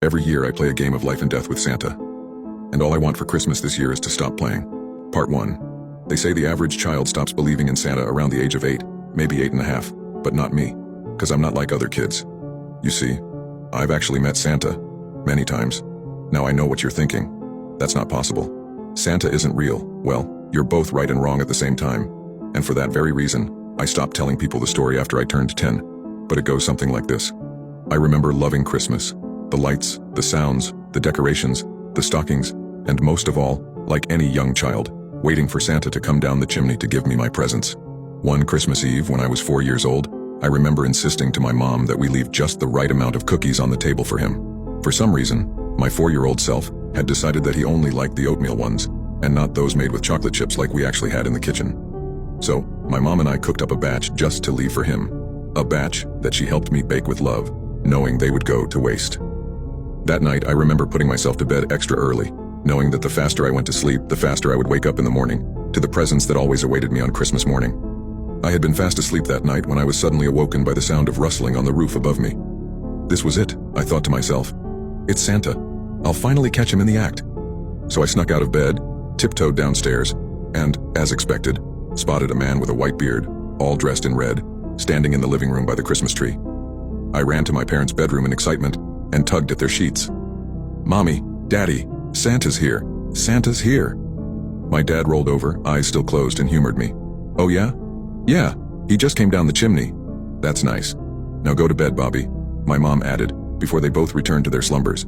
Every year I play a game of life and death with Santa. And all I want for Christmas this year is to stop playing. Part 1. They say the average child stops believing in Santa around the age of 8, maybe 8.5, but not me, because I'm not like other kids. You see, I've actually met Santa, many times. Now I know what you're thinking. That's not possible. Santa isn't real. Well, you're both right and wrong at the same time. And for that very reason, I stopped telling people the story after I turned 10. But it goes something like this. I remember loving Christmas. The lights, the sounds, the decorations, the stockings, and most of all, like any young child, waiting for Santa to come down the chimney to give me my presents. One Christmas Eve when I was 4 years old, I remember insisting to my mom that we leave just the right amount of cookies on the table for him. For some reason, my 4-year-old self had decided that he only liked the oatmeal ones, and not those made with chocolate chips like we actually had in the kitchen. So, my mom and I cooked up a batch just to leave for him. A batch that she helped me bake with love, knowing they would go to waste. That night, I remember putting myself to bed extra early, knowing that the faster I went to sleep, the faster I would wake up in the morning, to the presents that always awaited me on Christmas morning. I had been fast asleep that night when I was suddenly awoken by the sound of rustling on the roof above me. This was it, I thought to myself. It's Santa. I'll finally catch him in the act. So I snuck out of bed, tiptoed downstairs, and, as expected, spotted a man with a white beard, all dressed in red, standing in the living room by the Christmas tree. I ran to my parents' bedroom in excitement and tugged at their sheets. Mommy, Daddy, Santa's here. Santa's here. My dad rolled over, eyes still closed, and humored me. Oh yeah? Yeah, he just came down the chimney. That's nice. Now go to bed, Bobby, my mom added, before they both returned to their slumbers.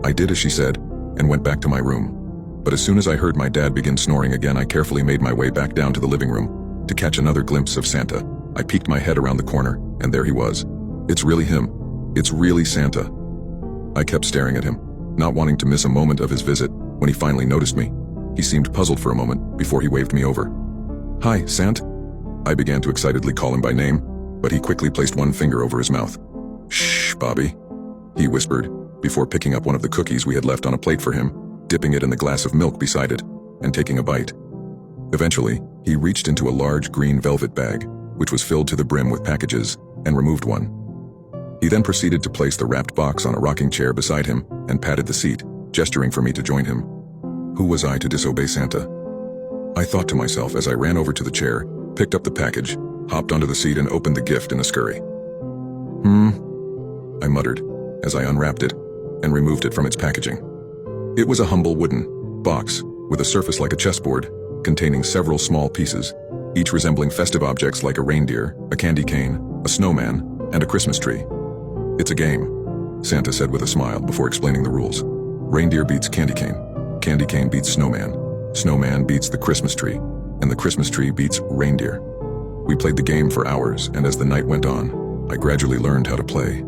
I did as she said, and went back to my room. But as soon as I heard my dad begin snoring again, I carefully made my way back down to the living room to catch another glimpse of Santa. I peeked my head around the corner, and there he was. It's really him. It's really Santa. I kept staring at him, not wanting to miss a moment of his visit. When he finally noticed me, he seemed puzzled for a moment before he waved me over. Hi, Sant. I began to excitedly call him by name, but he quickly placed one finger over his mouth. Shh, Bobby, he whispered, before picking up one of the cookies we had left on a plate for him, dipping it in the glass of milk beside it, and taking a bite. Eventually, he reached into a large green velvet bag, which was filled to the brim with packages, and removed one. He then proceeded to place the wrapped box on a rocking chair beside him and patted the seat, gesturing for me to join him. Who was I to disobey Santa? I thought to myself as I ran over to the chair, picked up the package, hopped onto the seat and opened the gift in a scurry. I muttered as I unwrapped it and removed it from its packaging. It was a humble wooden box with a surface like a chessboard, containing several small pieces, each resembling festive objects like a reindeer, a candy cane, a snowman, and a Christmas tree. It's a game, Santa said with a smile before explaining the rules. Reindeer beats candy cane beats snowman beats the Christmas tree, and the Christmas tree beats reindeer. We played the game for hours, and as the night went on, I gradually learned how to play.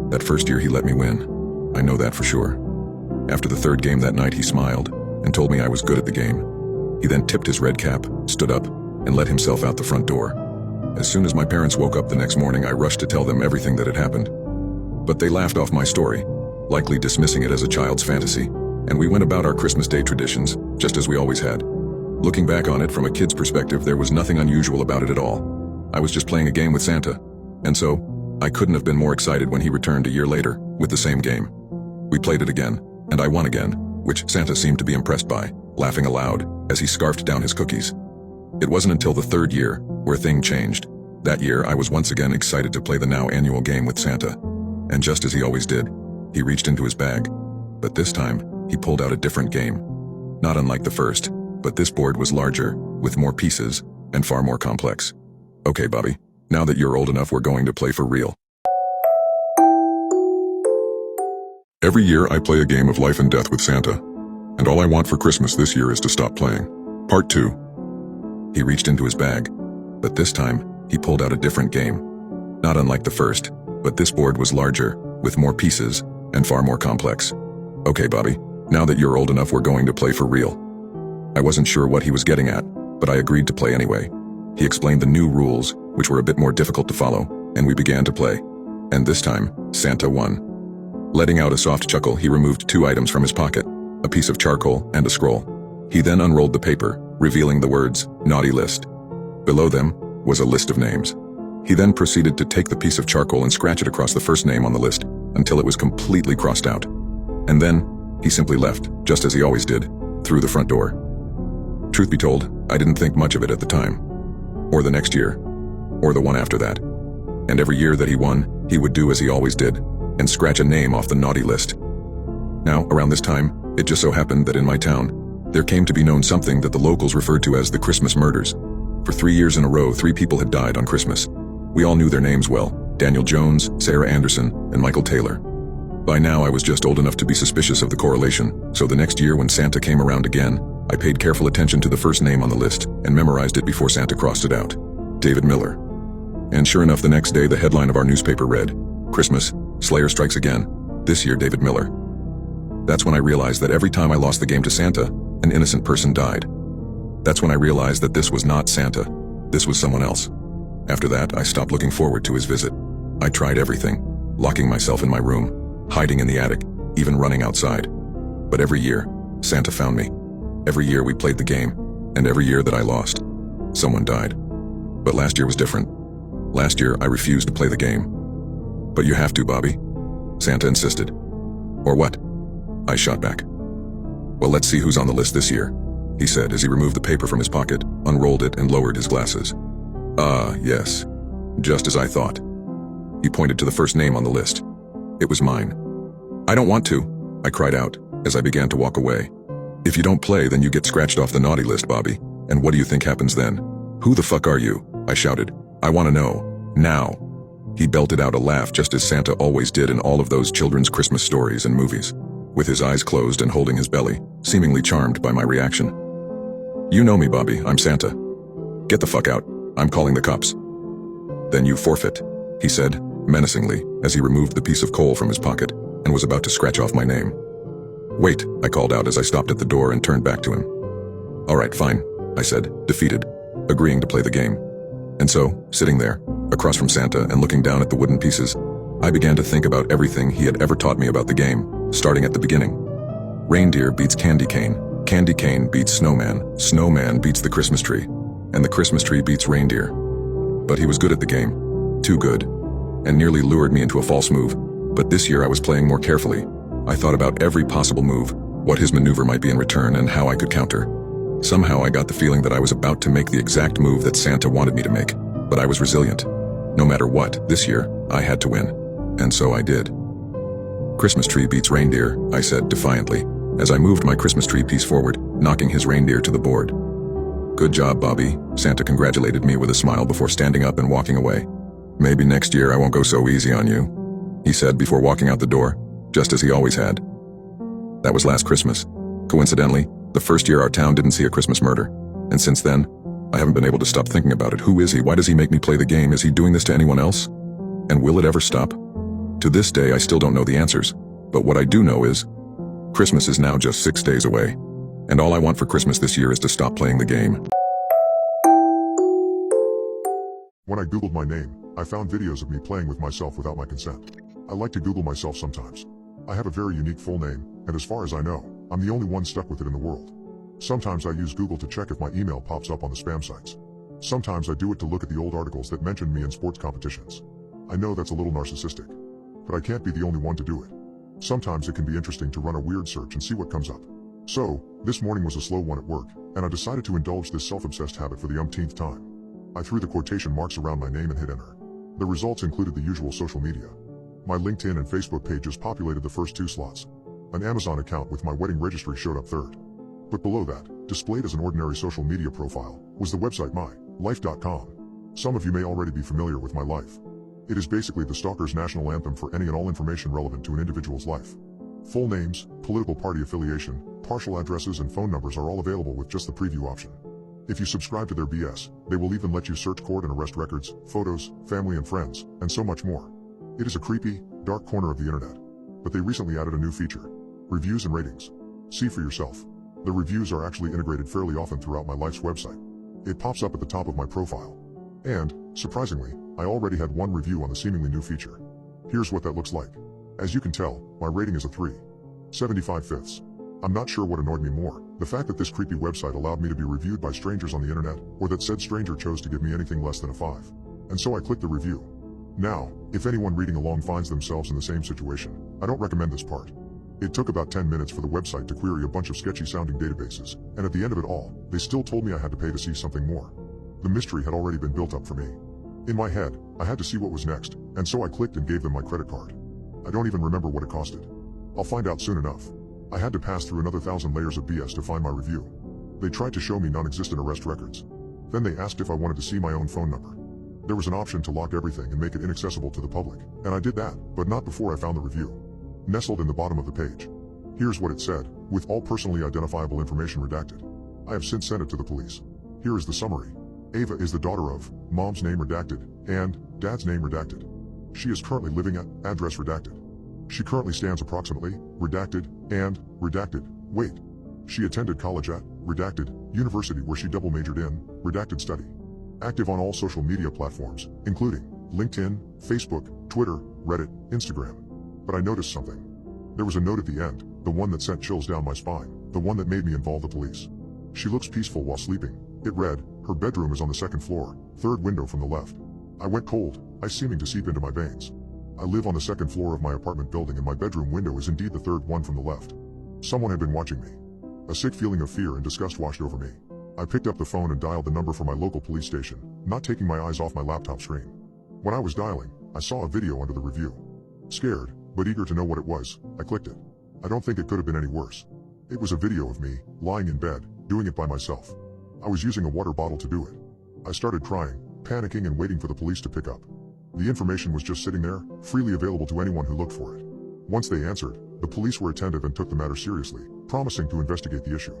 That first year he let me win. I know that for sure. After the third game that night he smiled and told me I was good at the game. He then tipped his red cap, stood up, and let himself out the front door. As soon as my parents woke up the next morning, I rushed to tell them everything that had happened. But they laughed off my story, likely dismissing it as a child's fantasy, and we went about our Christmas Day traditions, just as we always had. Looking back on it from a kid's perspective, there was nothing unusual about it at all. I was just playing a game with Santa, and so, I couldn't have been more excited when he returned a year later, with the same game. We played it again, and I won again, which Santa seemed to be impressed by, laughing aloud as he scarfed down his cookies. It wasn't until the third year where things changed. That year, I was once again excited to play the now annual game with Santa. And just as he always did, he reached into his bag. But this time, he pulled out a different game. Not unlike the first, but this board was larger, with more pieces, and far more complex. Okay, Bobby, now that you're old enough, we're going to play for real. Every year, I play a game of life and death with Santa. And all I want for Christmas this year is to stop playing. Part 2. He reached into his bag, but this time, he pulled out a different game. Not unlike the first, but this board was larger, with more pieces, and far more complex. Okay, Bobby, now that you're old enough, we're going to play for real. I wasn't sure what he was getting at, but I agreed to play anyway. He explained the new rules, which were a bit more difficult to follow, and we began to play. And this time, Santa won. Letting out a soft chuckle, he removed 2 items from his pocket, a piece of charcoal and a scroll. He then unrolled the paper, revealing the words, "Naughty List." Below them was a list of names. He then proceeded to take the piece of charcoal and scratch it across the first name on the list until it was completely crossed out. And then, he simply left, just as he always did, through the front door. Truth be told, I didn't think much of it at the time. Or the next year. Or the one after that. And every year that he won, he would do as he always did, and scratch a name off the naughty list. Now, around this time, it just so happened that in my town, there came to be known something that the locals referred to as the Christmas murders. For 3 years in a row, 3 people had died on Christmas. We all knew their names well: Daniel Jones, Sarah Anderson, and Michael Taylor. By now, I was just old enough to be suspicious of the correlation, so the next year when Santa came around again, I paid careful attention to the first name on the list and memorized it before Santa crossed it out: David Miller. And sure enough, the next day the headline of our newspaper read, "Christmas, Slayer strikes again. This year, David Miller." That's when I realized that every time I lost the game to Santa, an innocent person died. That's when I realized that this was not Santa. This was someone else. After that, I stopped looking forward to his visit. I tried everything, locking myself in my room, hiding in the attic, even running outside. But every year, Santa found me. Every year we played the game, and every year that I lost, someone died. But last year was different. Last year, I refused to play the game. "But you have to, Bobby," Santa insisted. "Or what?" I shot back. "Well, let's see who's on the list this year," he said as he removed the paper from his pocket, unrolled it, and lowered his glasses. "Ah, yes. Just as I thought." He pointed to the first name on the list. It was mine. "I don't want to," I cried out, as I began to walk away. "If you don't play, then you get scratched off the naughty list, Bobby. And what do you think happens then?" "Who the fuck are you?" I shouted. "I want to know. Now." He belted out a laugh just as Santa always did in all of those children's Christmas stories and movies, with his eyes closed and holding his belly, seemingly charmed by my reaction. "You know me, Bobby. I'm Santa. Get the fuck out. I'm calling the cops." "Then you forfeit," he said, menacingly, as he removed the piece of coal from his pocket and was about to scratch off my name. "Wait," I called out as I stopped at the door and turned back to him. "All right, fine," I said, defeated, agreeing to play the game. And so, sitting there, across from Santa and looking down at the wooden pieces, I began to think about everything he had ever taught me about the game, starting at the beginning. Reindeer beats candy cane beats snowman, snowman beats the Christmas tree, and the Christmas tree beats reindeer. But he was good at the game, too good, and nearly lured me into a false move. But this year I was playing more carefully. I thought about every possible move, what his maneuver might be in return, and how I could counter. Somehow I got the feeling that I was about to make the exact move that Santa wanted me to make, but I was resilient. No matter what, this year, I had to win. And so I did. "Christmas tree beats reindeer," I said defiantly, as I moved my Christmas tree piece forward, knocking his reindeer to the board. "Good job, Bobby," Santa congratulated me with a smile before standing up and walking away. "Maybe next year I won't go so easy on you," he said before walking out the door, just as he always had. That was last Christmas. Coincidentally, the first year our town didn't see a Christmas murder. And since then, I haven't been able to stop thinking about it. Who is he? Why does he make me play the game? Is he doing this to anyone else? And will it ever stop? To this day, I still don't know the answers. But what I do know is, Christmas is now just 6 days away. And all I want for Christmas this year is to stop playing the game. When I googled my name, I found videos of me playing with myself without my consent. I like to Google myself sometimes. I have a very unique full name, and as far as I know, I'm the only one stuck with it in the world. Sometimes I use Google to check if my email pops up on the spam sites. Sometimes I do it to look at the old articles that mentioned me in sports competitions. I know that's a little narcissistic, but I can't be the only one to do it. Sometimes it can be interesting to run a weird search and see what comes up. So, this morning was a slow one at work, and I decided to indulge this self-obsessed habit for the umpteenth time. I threw the quotation marks around my name and hit enter. The results included the usual social media. My LinkedIn and Facebook pages populated the first 2 slots. An Amazon account with my wedding registry showed up third. But below that, displayed as an ordinary social media profile, was the website mylife.com. Some of you may already be familiar with My Life. It is basically the stalker's national anthem for any and all information relevant to an individual's life. Full names, political party affiliation, partial addresses, and phone numbers are all available with just the preview option. If you subscribe to their BS, they will even let you search court and arrest records, photos, family and friends, and so much more. It is a creepy, dark corner of the internet. But they recently added a new feature: reviews and ratings. See for yourself. The reviews are actually integrated fairly often throughout My Life's website. It pops up at the top of my profile. And, surprisingly, I already had 1 review on the seemingly new feature. Here's what that looks like. As you can tell, my rating is a 3.75. I'm not sure what annoyed me more, the fact that this creepy website allowed me to be reviewed by strangers on the internet, or that said stranger chose to give me anything less than a 5. And so I clicked the review. Now, if anyone reading along finds themselves in the same situation, I don't recommend this part. It took about 10 minutes for the website to query a bunch of sketchy sounding databases, and at the end of it all, they still told me I had to pay to see something more. The mystery had already been built up for me. In my head, I had to see what was next, and so I clicked and gave them my credit card. I don't even remember what it costed. I'll find out soon enough. I had to pass through another 1,000 layers of BS to find my review. They tried to show me non-existent arrest records. Then they asked if I wanted to see my own phone number. There was an option to lock everything and make it inaccessible to the public, and I did that, but not before I found the review. Nestled in the bottom of the page. Here's what it said, with all personally identifiable information redacted. I have since sent it to the police. Here is the summary. Ava is the daughter of, mom's name redacted, and, dad's name redacted. She is currently living at, address redacted. She currently stands approximately, redacted, and, redacted, wait. She attended college at, redacted, university where she double majored in, redacted study. Active on all social media platforms, including LinkedIn, Facebook, Twitter, Reddit, Instagram. But I noticed something. There was a note at the end, the one that sent chills down my spine, the one that made me involve the police. She looks peaceful while sleeping. It read, her bedroom is on the second floor, third window from the left. I went cold, ice seeming to seep into my veins. I live on the second floor of my apartment building and my bedroom window is indeed the third one from the left. Someone had been watching me. A sick feeling of fear and disgust washed over me. I picked up the phone and dialed the number for my local police station, not taking my eyes off my laptop screen. When I was dialing, I saw a video under the review. Scared, but eager to know what it was, I clicked it. I don't think it could have been any worse. It was a video of me, lying in bed, doing it by myself. I was using a water bottle to do it. I started crying, panicking and waiting for the police to pick up. The information was just sitting there, freely available to anyone who looked for it. Once they answered, the police were attentive and took the matter seriously, promising to investigate the issue.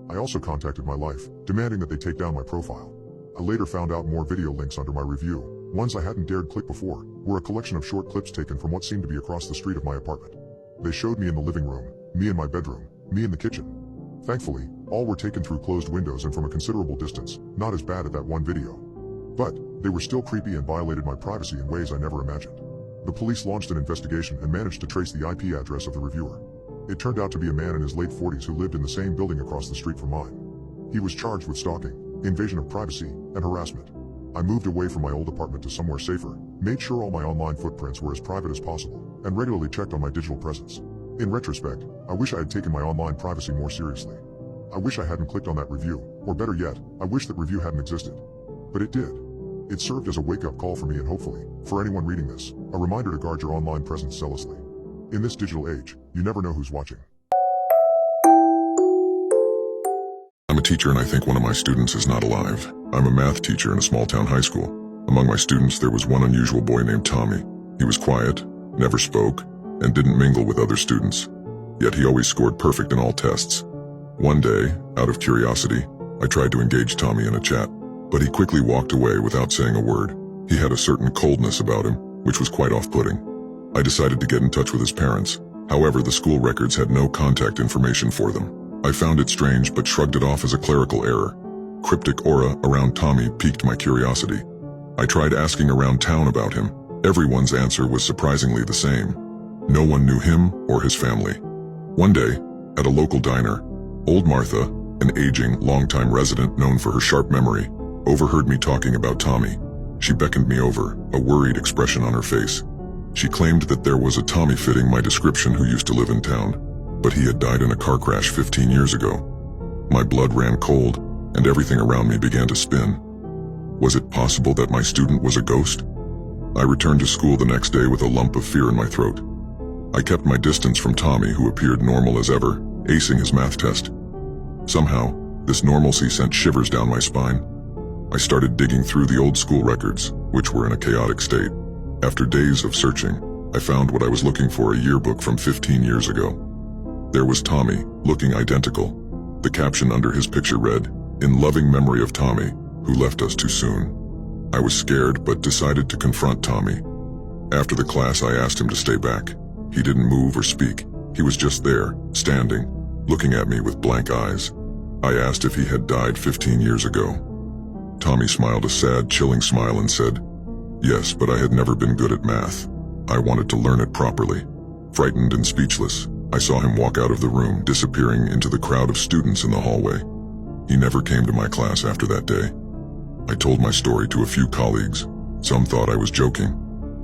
I also contacted my life, demanding that they take down my profile. I later found out more video links under my review, ones I hadn't dared click before, were a collection of short clips taken from what seemed to be across the street of my apartment. They showed me in the living room, me in my bedroom, me in the kitchen. Thankfully, all were taken through closed windows and from a considerable distance, not as bad as that one video. But, they were still creepy and violated my privacy in ways I never imagined. The police launched an investigation and managed to trace the IP address of the reviewer. It turned out to be a man in his late 40s who lived in the same building across the street from mine. He was charged with stalking, invasion of privacy, and harassment. I moved away from my old apartment to somewhere safer, made sure all my online footprints were as private as possible, and regularly checked on my digital presence. In retrospect, I wish I had taken my online privacy more seriously. I wish I hadn't clicked on that review, or better yet, I wish that review hadn't existed. But it did. It served as a wake-up call for me and hopefully, for anyone reading this, a reminder to guard your online presence zealously. In this digital age, you never know who's watching. I'm a teacher and I think one of my students is not alive. I'm a math teacher in a small-town high school. Among my students there was one unusual boy named Tommy. He was quiet, never spoke, and didn't mingle with other students. Yet he always scored perfect in all tests. One day, out of curiosity, I tried to engage Tommy in a chat, but he quickly walked away without saying a word. He had a certain coldness about him, which was quite off-putting. I decided to get in touch with his parents. However, the school records had no contact information for them. I found it strange but shrugged it off as a clerical error. Cryptic aura around Tommy piqued my curiosity. I tried asking around town about him. Everyone's answer was surprisingly the same. No one knew him or his family. One day, at a local diner, old Martha, an aging, longtime resident known for her sharp memory, overheard me talking about Tommy. She beckoned me over, a worried expression on her face. She claimed that there was a Tommy fitting my description who used to live in town, but he had died in a car crash 15 years ago. My blood ran cold, and everything around me began to spin. Was it possible that my student was a ghost? I returned to school the next day with a lump of fear in my throat. I kept my distance from Tommy, who appeared normal as ever, acing his math test. Somehow, this normalcy sent shivers down my spine. I started digging through the old school records, which were in a chaotic state. After days of searching, I found what I was looking for, a yearbook from 15 years ago. There was Tommy, looking identical. The caption under his picture read, "In loving memory of Tommy, who left us too soon." I was scared but decided to confront Tommy. After the class I asked him to stay back. He didn't move or speak. He was just there, standing, looking at me with blank eyes. I asked if he had died 15 years ago. Tommy smiled a sad, chilling smile and said, "Yes, but I had never been good at math. I wanted to learn it properly." Frightened and speechless, I saw him walk out of the room, disappearing into the crowd of students in the hallway. He never came to my class after that day. I told my story to a few colleagues. Some thought I was joking.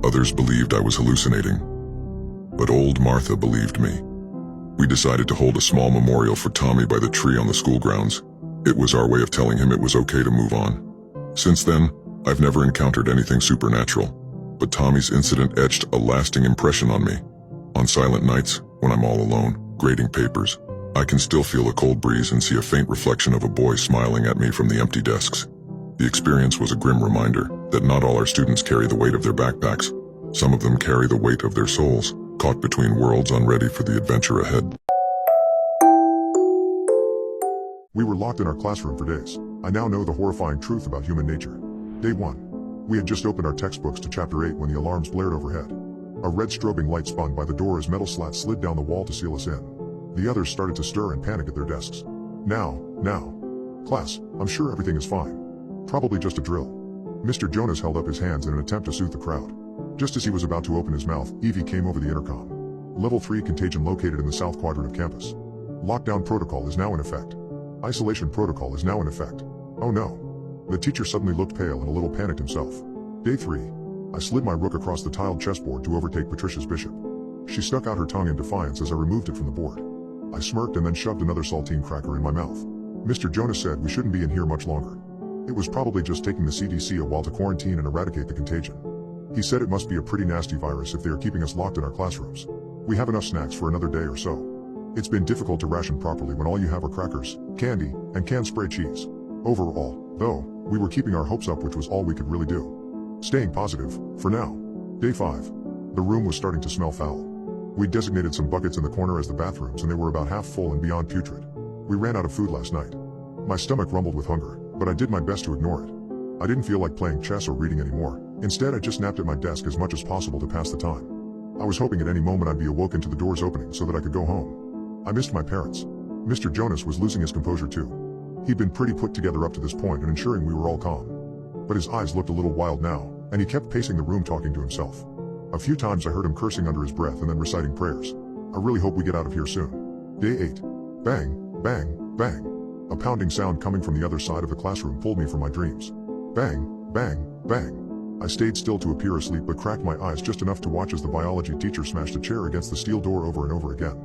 Others believed I was hallucinating. But old Martha believed me. We decided to hold a small memorial for Tommy by the tree on the school grounds. It was our way of telling him it was okay to move on. Since then, I've never encountered anything supernatural, but Tommy's incident etched a lasting impression on me. On silent nights, when I'm all alone, grading papers, I can still feel a cold breeze and see a faint reflection of a boy smiling at me from the empty desks. The experience was a grim reminder that not all our students carry the weight of their backpacks. Some of them carry the weight of their souls, caught between worlds, unready for the adventure ahead. We were locked in our classroom for days. I now know the horrifying truth about human nature. Day 1. We had just opened our textbooks to chapter 8 when the alarms blared overhead. A red strobing light spun by the door as metal slats slid down the wall to seal us in. The others started to stir and panic at their desks. Now. Class, I'm sure everything is fine. Probably just a drill. Mr. Jonas held up his hands in an attempt to soothe the crowd. Just as he was about to open his mouth, Evie came over the intercom. Level 3 contagion located in the south quadrant of campus. Lockdown protocol is now in effect. Isolation protocol is now in effect. Oh no. The teacher suddenly looked pale and a little panicked himself. Day 3. I slid my rook across the tiled chessboard to overtake Patricia's bishop. She stuck out her tongue in defiance as I removed it from the board. I smirked and then shoved another saltine cracker in my mouth. Mr. Jonas said we shouldn't be in here much longer. It was probably just taking the CDC a while to quarantine and eradicate the contagion. He said it must be a pretty nasty virus if they are keeping us locked in our classrooms. We have enough snacks for another day or so. It's been difficult to ration properly when all you have are crackers, candy, and canned spray cheese. Overall, though, we were keeping our hopes up, which was all we could really do. Staying positive, for now. Day 5. The room was starting to smell foul. We designated some buckets in the corner as the bathrooms and they were about half full and beyond putrid. We ran out of food last night. My stomach rumbled with hunger, but I did my best to ignore it. I didn't feel like playing chess or reading anymore. Instead, I just napped at my desk as much as possible to pass the time. I was hoping at any moment I'd be awoken to the doors opening so that I could go home. I missed my parents. Mr. Jonas was losing his composure too. He'd been pretty put together up to this point and ensuring we were all calm. But his eyes looked a little wild now, and he kept pacing the room talking to himself. A few times I heard him cursing under his breath and then reciting prayers. I really hope we get out of here soon. Day 8. Bang, bang, bang. A pounding sound coming from the other side of the classroom pulled me from my dreams. Bang, bang, bang. I stayed still to appear asleep but cracked my eyes just enough to watch as the biology teacher smashed a chair against the steel door over and over again.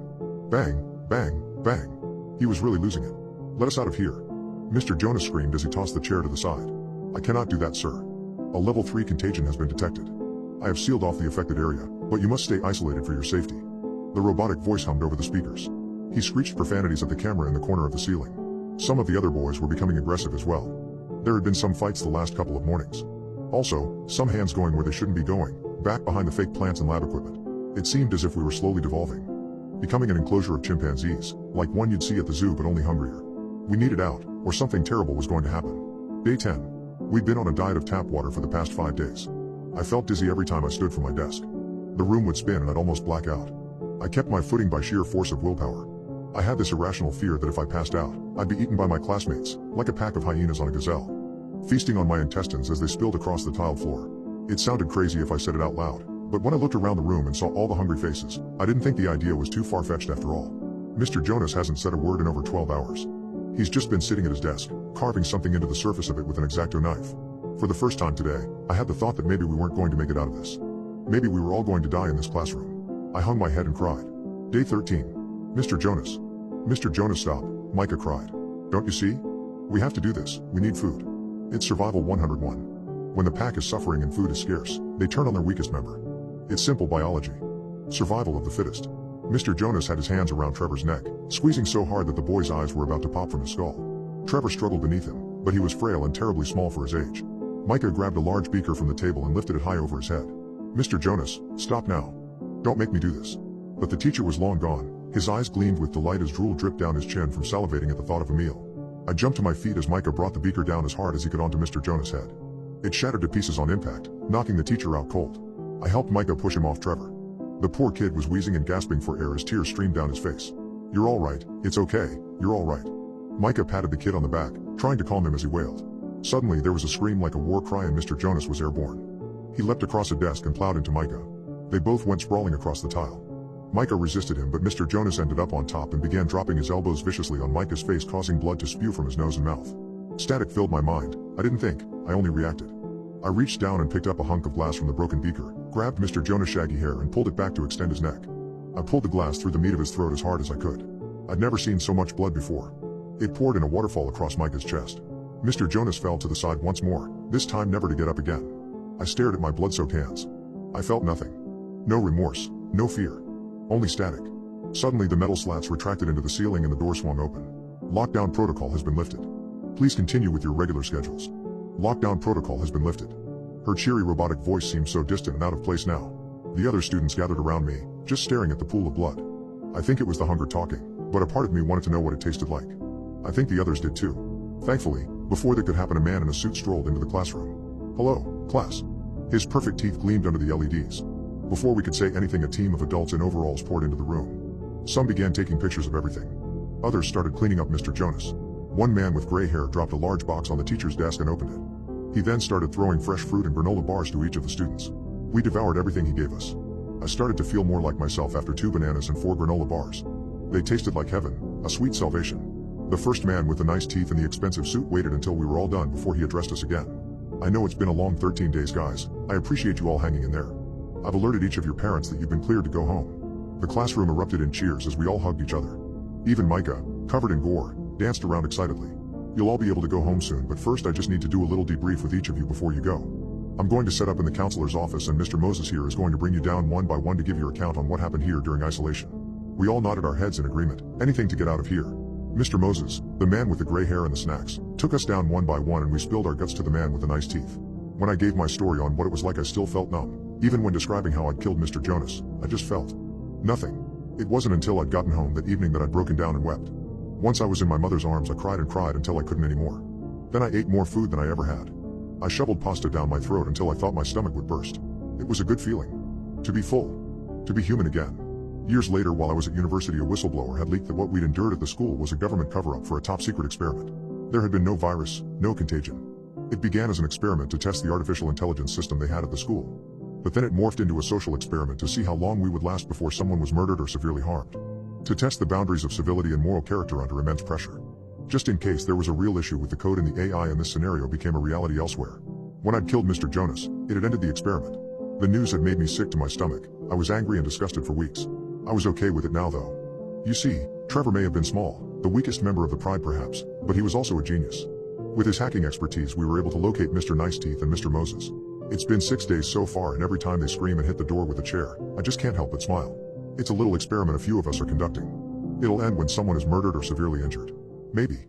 Bang, bang, bang. He was really losing it. Let us out of here. Mr. Jonas screamed as he tossed the chair to the side. I cannot do that, sir. A level 3 contagion has been detected. I have sealed off the affected area, but you must stay isolated for your safety. The robotic voice hummed over the speakers. He screeched profanities at the camera in the corner of the ceiling. Some of the other boys were becoming aggressive as well. There had been some fights the last couple of mornings. Also, some hands going where they shouldn't be going, back behind the fake plants and lab equipment. It seemed as if we were slowly devolving. Becoming an enclosure of chimpanzees, like one you'd see at the zoo but only hungrier. We needed out, or something terrible was going to happen. Day 10. We'd been on a diet of tap water for the past 5 days. I felt dizzy every time I stood from my desk. The room would spin and I'd almost black out. I kept my footing by sheer force of willpower. I had this irrational fear that if I passed out, I'd be eaten by my classmates, like a pack of hyenas on a gazelle, feasting on my intestines as they spilled across the tiled floor. It sounded crazy if I said it out loud, but when I looked around the room and saw all the hungry faces, I didn't think the idea was too far-fetched after all. Mr. Jonas hasn't said a word in over 12 hours. He's just been sitting at his desk, carving something into the surface of it with an X-Acto knife. For the first time today, I had the thought that maybe we weren't going to make it out of this. Maybe we were all going to die in this classroom. I hung my head and cried. Day 13. Mr. Jonas. Mr. Jonas, stop, Micah cried. Don't you see? We have to do this, we need food. It's survival 101. When the pack is suffering and food is scarce, they turn on their weakest member. It's simple biology. Survival of the fittest. Mr. Jonas had his hands around Trevor's neck, squeezing so hard that the boy's eyes were about to pop from his skull. Trevor struggled beneath him, but he was frail and terribly small for his age. Micah grabbed a large beaker from the table and lifted it high over his head. Mr. Jonas, stop now. Don't make me do this. But the teacher was long gone. His eyes gleamed with delight as drool dripped down his chin from salivating at the thought of a meal. I jumped to my feet as Micah brought the beaker down as hard as he could onto Mr. Jonas' head. It shattered to pieces on impact, knocking the teacher out cold. I helped Micah push him off Trevor. The poor kid was wheezing and gasping for air as tears streamed down his face. You're all right, it's okay, you're all right. Micah patted the kid on the back, trying to calm him as he wailed. Suddenly there was a scream like a war cry and Mr. Jonas was airborne. He leapt across a desk and plowed into Micah. They both went sprawling across the tile. Micah resisted him, but Mr. Jonas ended up on top and began dropping his elbows viciously on Micah's face, causing blood to spew from his nose and mouth. Static filled my mind. I didn't think, I only reacted. I reached down and picked up a hunk of glass from the broken beaker, grabbed Mr. Jonas' shaggy hair and pulled it back to extend his neck. I pulled the glass through the meat of his throat as hard as I could. I'd never seen so much blood before. It poured in a waterfall across Micah's chest. Mr. Jonas fell to the side once more, this time never to get up again. I stared at my blood-soaked hands. I felt nothing. No remorse, no fear. Only static. Suddenly the metal slats retracted into the ceiling and the door swung open. Lockdown protocol has been lifted. Please continue with your regular schedules. Lockdown protocol has been lifted. Her cheery robotic voice seemed so distant and out of place now. The other students gathered around me, just staring at the pool of blood. I think it was the hunger talking, but a part of me wanted to know what it tasted like. I think the others did too. Thankfully, before that could happen, a man in a suit strolled into the classroom. "Hello, class." His perfect teeth gleamed under the LEDs. Before we could say anything, a team of adults in overalls poured into the room. Some began taking pictures of everything. Others started cleaning up Mr. Jonas. One man with gray hair dropped a large box on the teacher's desk and opened it. He then started throwing fresh fruit and granola bars to each of the students. We devoured everything he gave us. I started to feel more like myself after 2 bananas and 4 granola bars. They tasted like heaven, a sweet salvation. The first man with the nice teeth and the expensive suit waited until we were all done before he addressed us again. "I know it's been a long 13 days, guys. I appreciate you all hanging in there. I've alerted each of your parents that you've been cleared to go home." The classroom erupted in cheers as we all hugged each other. Even Micah, covered in gore, danced around excitedly. "You'll all be able to go home soon, but first I just need to do a little debrief with each of you before you go. I'm going to set up in the counselor's office, and Mr. Moses here is going to bring you down one by one to give your account on what happened here during isolation." We all nodded our heads in agreement. Anything to get out of here. Mr. Moses, the man with the gray hair and the snacks, took us down one by one, and we spilled our guts to the man with the nice teeth. When I gave my story on what it was like, I still felt numb. Even when describing how I'd killed Mr. Jonas, I just felt nothing. It wasn't until I'd gotten home that evening that I'd broken down and wept. Once I was in my mother's arms, I cried and cried until I couldn't anymore. Then I ate more food than I ever had. I shoveled pasta down my throat until I thought my stomach would burst. It was a good feeling. To be full. To be human again. Years later, while I was at university, a whistleblower had leaked that what we'd endured at the school was a government cover-up for a top-secret experiment. There had been no virus, no contagion. It began as an experiment to test the artificial intelligence system they had at the school. But then it morphed into a social experiment to see how long we would last before someone was murdered or severely harmed. To test the boundaries of civility and moral character under immense pressure. Just in case there was a real issue with the code in the AI and this scenario became a reality elsewhere. When I'd killed Mr. Jonas, it had ended the experiment. The news had made me sick to my stomach. I was angry and disgusted for weeks. I was okay with it now though. You see, Trevor may have been small, the weakest member of the Pride perhaps, but he was also a genius. With his hacking expertise, we were able to locate Mr. Nice Teeth and Mr. Moses. It's been 6 days so far, and every time they scream and hit the door with a chair, I just can't help but smile. It's a little experiment a few of us are conducting. It'll end when someone is murdered or severely injured. Maybe.